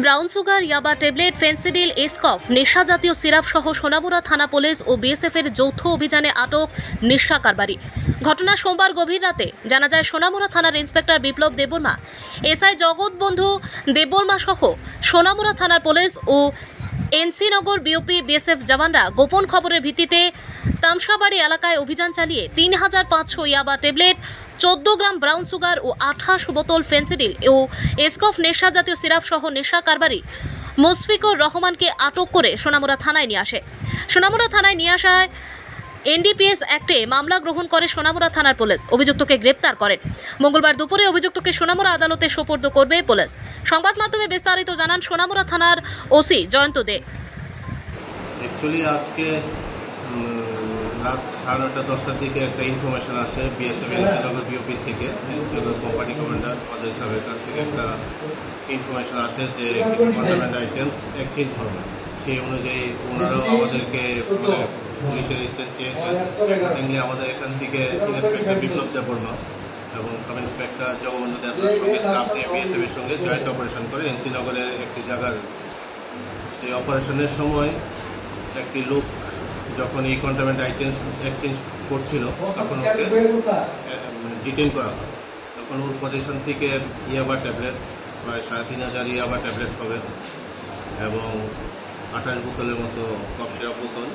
Brown sugar, ইয়াবা tablet, Phensedyl, Eskuf, নেশা জাতীয় সিরাপ সহ সোনামুড়া থানা পুলিশ ও বিএসএফ এর যৌথ অভিযানে আটক নেশা কারবারি। ঘটনা সোমবার গভীর রাতে। জানা যায় সোনামুড়া থানার ইন্সপেক্টর বিপ্লব দেববর্মা, এসআই জগৎবন্ধু দেববর্মা সহ সোনামুড়া থানার পুলিশ ও এনসি নগর বিওপি বিএসএফ জওয়ানরা গোপন খবরের ভিত্তিতে তামসাবাড়ি এলাকায় অভিযান চালিয়ে ৩৫০০ ইয়াবা ট্যাবলেট, 14 গ্রাম ব্রাউন সুগার ও 28 বোতল ফেন্সিডিল ও এসকফ নেশা জাতীয় সিরাপ সহ নেশা কারবারি মুশফিকুর রহমানকে আটক করে সোনামুড়া থানায় নিয়ে আসে। সোনামুড়া থানায় নিয়ে আসায় এনডিপিএস অ্যাক্টে মামলা গ্রহণ করে সোনামুড়া থানার পুলিশ। অভিযুক্তকে গ্রেপ্তার করেন। মঙ্গলবার দুপুরে অভিযুক্তকে সোনামুড়া আদালতে সোপর্দ করবে পুলিশ। সংবাদ মাধ্যমে বিস্তারিত জানান সোনামুড়া থানার ওসি জয়ন্ত দে। অ্যাকচুয়ালি আজকে রাত 9:30-10টার দিকে একটা ইনফরমেশন আসে বিএসএফ এনসিনগর বিওপি থেকে, এনসিনগর কোম্পানি কমান্ডার অজয় সাহেবের কাছ থেকে একটা ইনফরমেশন আসে যে কন্ট্রাব্যান্ড আইটেমস এক্সচেঞ্জ হবে। সেই অনুযায়ী ওনারাও আমাদেরকে পুলিশের স্টেট চেয়েছেন। অ্যাকর্ডিংলি আমাদের এখান থেকে ইন্সপেক্টর বিপ্লব দেববর্মা এবং সাব ইন্সপেক্টর জগবন্ধু দেববর্মার সঙ্গে স্টাফ নিয়ে বিএসএফ এর সঙ্গে জয়েন্ট অপারেশন করে এনসিনগরের একটি জায়গার সেই অপারেশনের সময় একটি লোক যখন এই কন্ট্রাব্যান্ড আইটেমস এক্সচেঞ্জ করছিল তখন ওকে ডিটেইন করা হয়। তখন ওর পজিশন থেকে ইয়াবা ট্যাবলেট প্রায় 3500 ইয়াবা ট্যাবলেট হবে এবং 28 বোতলের মতো কফ সিরাপ বোতল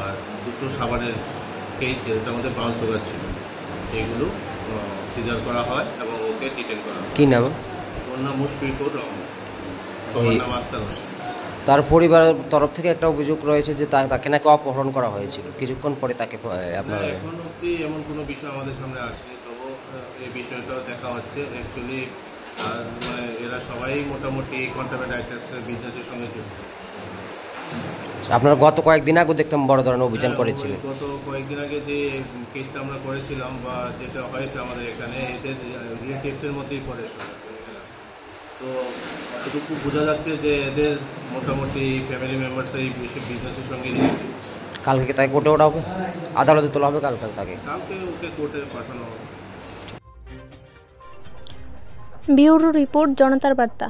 আর 2টো সাবানের কেজ যেটার মধ্যে ব্রাউন সুগার ছিল, এইগুলো সিজার করা হয় এবং ওকে ডিটেইন করা হয়। কী নাম? ওর নাম মুশফিকুর রহমান, ওর নাম আক্তার হোসেন। তার পরিবারের তরফ থেকে একটা অভিযোগ রয়েছে যে তাকে নাকি অপহরণ করা হয়েছিল, কিছুক্ষণ পরে তাকে আপনার এখন অবধি এমন কোনো বিষয় আমাদের সামনে আসেনি, তবু এই বিষয়টাও দেখা হচ্ছে। অ্যাকচুয়ালি মানে এরা সবাই মোটামুটি কন্ট্রাব্যান্ড আইটেমসের বিজনেসের সঙ্গে যুক্ত। আপনারা গত কয়েকদিন আগে দেখতাম বড় ধরনের অভিযান করেছিলেন। গত কয়েকদিন আগে যে কেসটা আমরা করেছিলাম বা যেটা হয়েছে আমাদের এখানে, এদের রিলেটিভসের মধ্যেই পড়ে সবাই। তো এটুকু বোঝা যাচ্ছে যে এদের মোটামুটি ফ্যামিলি মেম্বার্স এই বিজনেসের সঙ্গে রিলেটেড। কালকে তাকে কোর্টে ওঠা হবে, আদালতে তোলা হবে, কালকে ওকে কোর্টে পাঠানো হবে। ব্যুরো রিপোর্ট, জনতার বার্তা।